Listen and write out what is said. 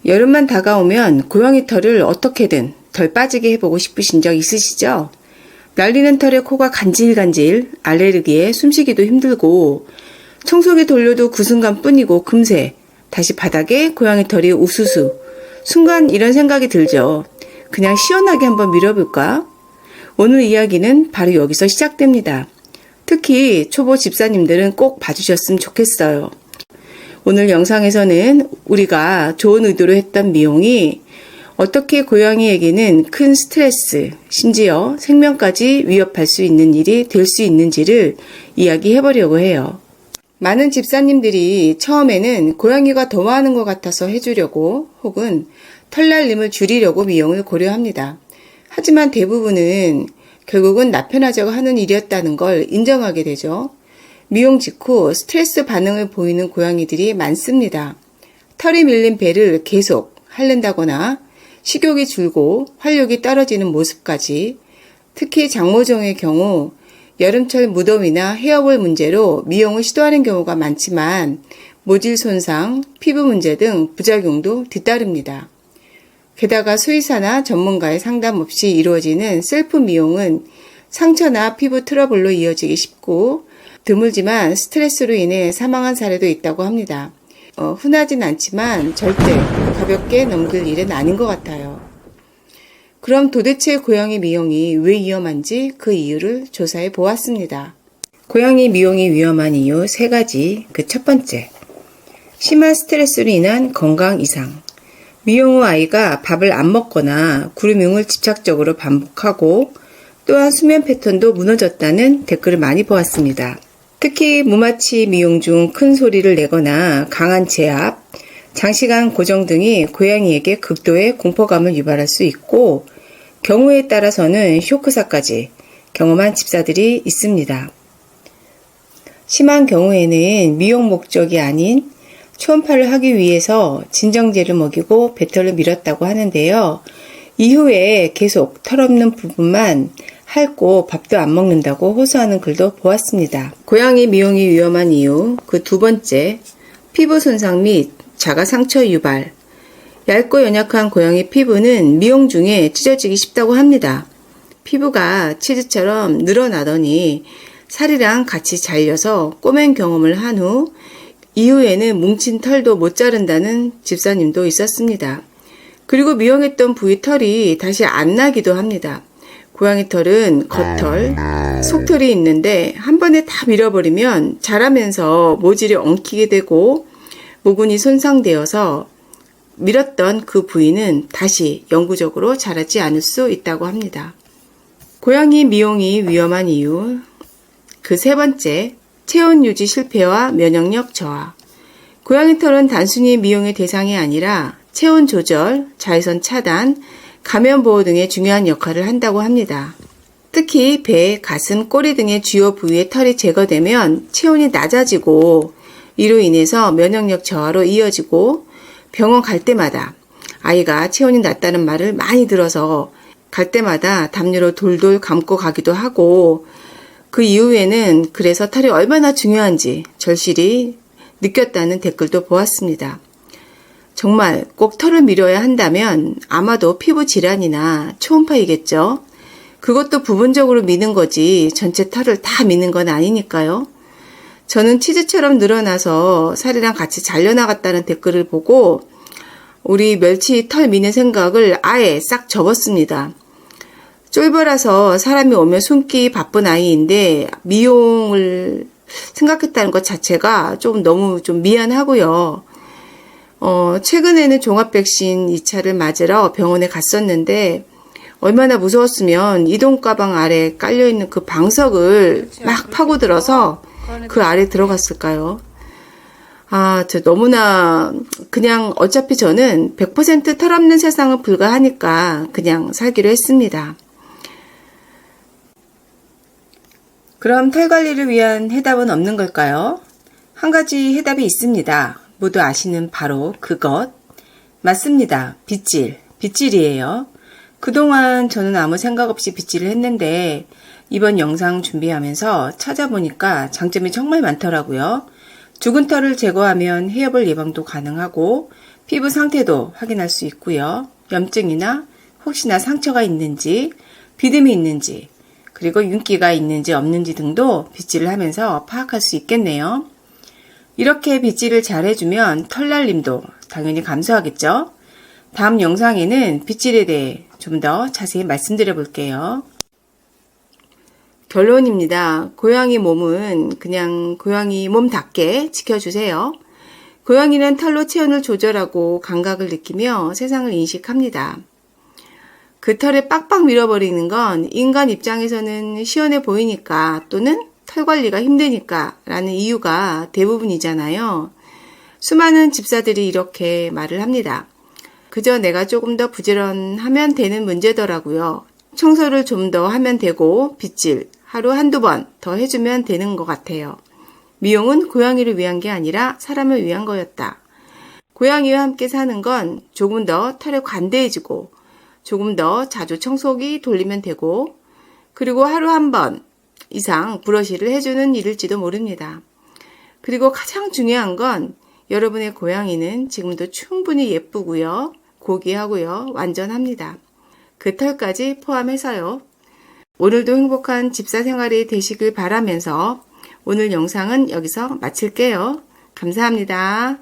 여름만 다가오면 고양이 털을 어떻게든 덜 빠지게 해보고 싶으신 적 있으시죠? 날리는 털에 코가 간질간질, 알레르기에 숨쉬기도 힘들고 청소기 돌려도 그 순간뿐이고 금세 다시 바닥에 고양이 털이 우수수. 순간 이런 생각이 들죠. 그냥 시원하게 한번 밀어볼까? 오늘 이야기는 바로 여기서 시작됩니다. 특히 초보 집사님들은 꼭 봐주셨으면 좋겠어요. 오늘 영상에서는 우리가 좋은 의도로 했던 미용이 어떻게 고양이에게는 큰 스트레스, 심지어 생명까지 위협할 수 있는 일이 될 수 있는지를 이야기해보려고 해요. 많은 집사님들이 처음에는 고양이가 더 많은 것 같아서 해주려고 혹은 털날림을 줄이려고 미용을 고려합니다. 하지만 대부분은 결국은 나 편하자고 하는 일이었다는 걸 인정하게 되죠. 미용 직후 스트레스 반응을 보이는 고양이들이 많습니다. 털이 밀린 배를 계속 핥는다거나 식욕이 줄고 활력이 떨어지는 모습까지, 특히 장모종의 경우 여름철 무더위나 헤어볼 문제로 미용을 시도하는 경우가 많지만 모질 손상, 피부 문제 등 부작용도 뒤따릅니다. 게다가 수의사나 전문가의 상담 없이 이루어지는 셀프 미용은 상처나 피부 트러블로 이어지기 쉽고 드물지만 스트레스로 인해 사망한 사례도 있다고 합니다. 흔하진 않지만 절대 가볍게 넘길 일은 아닌 것 같아요. 그럼 도대체 고양이 미용이 왜 위험한지 그 이유를 조사해 보았습니다. 고양이 미용이 위험한 이유 3가지. 그 첫 번째, 심한 스트레스로 인한 건강 이상. 미용 후 아이가 밥을 안 먹거나 그루밍을 집착적으로 반복하고 또한 수면 패턴도 무너졌다는 댓글을 많이 보았습니다. 특히 무마치 미용 중 큰 소리를 내거나 강한 제압, 장시간 고정 등이 고양이에게 극도의 공포감을 유발할 수 있고 경우에 따라서는 쇼크사까지 경험한 집사들이 있습니다. 심한 경우에는 미용 목적이 아닌 초음파를 하기 위해서 진정제를 먹이고 배털을 밀었다고 하는데요. 이후에 계속 털없는 부분만 핥고 밥도 안 먹는다고 호소하는 글도 보았습니다. 고양이 미용이 위험한 이유 그 2번째, 피부 손상 및 자가 상처 유발. 얇고 연약한 고양이 피부는 미용 중에 찢어지기 쉽다고 합니다. 피부가 치즈처럼 늘어나더니 살이랑 같이 잘려서 꼬맨 경험을 한 후 이후에는 뭉친 털도 못 자른다는 집사님도 있었습니다. 그리고 미용했던 부위 털이 다시 안 나기도 합니다. 고양이 털은 겉털, 속털이 있는데 한 번에 다 밀어버리면 자라면서 모질이 엉키게 되고 모근이 손상되어서 밀었던 그 부위는 다시 영구적으로 자라지 않을 수 있다고 합니다. 고양이 미용이 위험한 이유 그 3번째, 체온 유지 실패와 면역력 저하. 고양이 털은 단순히 미용의 대상이 아니라 체온 조절, 자외선 차단, 감염 보호 등의 중요한 역할을 한다고 합니다. 특히 배, 가슴, 꼬리 등의 주요 부위의 털이 제거되면 체온이 낮아지고 이로 인해서 면역력 저하로 이어지고 병원 갈 때마다 아이가 체온이 낮다는 말을 많이 들어서 갈 때마다 담요로 돌돌 감고 가기도 하고 그 이후에는 그래서 털이 얼마나 중요한지 절실히 느꼈다는 댓글도 보았습니다. 정말 꼭 털을 밀어야 한다면 아마도 피부 질환이나 초음파이겠죠. 그것도 부분적으로 미는 거지 전체 털을 다 미는 건 아니니까요. 저는 치즈처럼 늘어나서 살이랑 같이 잘려나갔다는 댓글을 보고 우리 멸치 털 미는 생각을 아예 싹 접었습니다. 쫄보라서 사람이 오면 숨기 바쁜 아이인데 미용을 생각했다는 것 자체가 좀 너무 좀 미안하고요. 최근에는 종합백신 2차를 맞으러 병원에 갔었는데 얼마나 무서웠으면 이동 가방 아래 깔려있는 그 방석을 막 파고들어서 그 아래 들어갔을까요? 저 너무나 그냥 어차피 저는 100% 털없는 세상은 불가하니까 그냥 살기로 했습니다. 그럼 털 관리를 위한 해답은 없는 걸까요? 한 가지 해답이 있습니다. 모두 아시는 바로 그것. 맞습니다. 빗질. 빗질이에요. 그동안 저는 아무 생각 없이 빗질을 했는데 이번 영상 준비하면서 찾아보니까 장점이 정말 많더라고요. 죽은 털을 제거하면 헤어볼 예방도 가능하고 피부 상태도 확인할 수 있고요. 염증이나 혹시나 상처가 있는지, 비듬이 있는지, 그리고 윤기가 있는지 없는지 등도 빗질을 하면서 파악할 수 있겠네요. 이렇게 빗질을 잘 해주면 털날림도 당연히 감소하겠죠. 다음 영상에는 빗질에 대해 좀 더 자세히 말씀드려 볼게요. 결론입니다. 고양이 몸은 그냥 고양이 몸답게 지켜주세요. 고양이는 털로 체온을 조절하고 감각을 느끼며 세상을 인식합니다. 그 털에 빡빡 밀어버리는 건 인간 입장에서는 시원해 보이니까 또는 털 관리가 힘드니까 라는 이유가 대부분이잖아요. 수많은 집사들이 이렇게 말을 합니다. 그저 내가 조금 더 부지런하면 되는 문제더라고요. 청소를 좀 더 하면 되고 빗질 하루 한두 번 더 해주면 되는 것 같아요. 미용은 고양이를 위한 게 아니라 사람을 위한 거였다. 고양이와 함께 사는 건 조금 더 털에 관대해지고 조금 더 자주 청소기 돌리면 되고 그리고 하루 한 번 이상 브러쉬를 해주는 일일지도 모릅니다. 그리고 가장 중요한 건 여러분의 고양이는 지금도 충분히 예쁘고요. 고귀하고요. 완전합니다. 그 털까지 포함해서요. 오늘도 행복한 집사 생활이 되시길 바라면서 오늘 영상은 여기서 마칠게요. 감사합니다.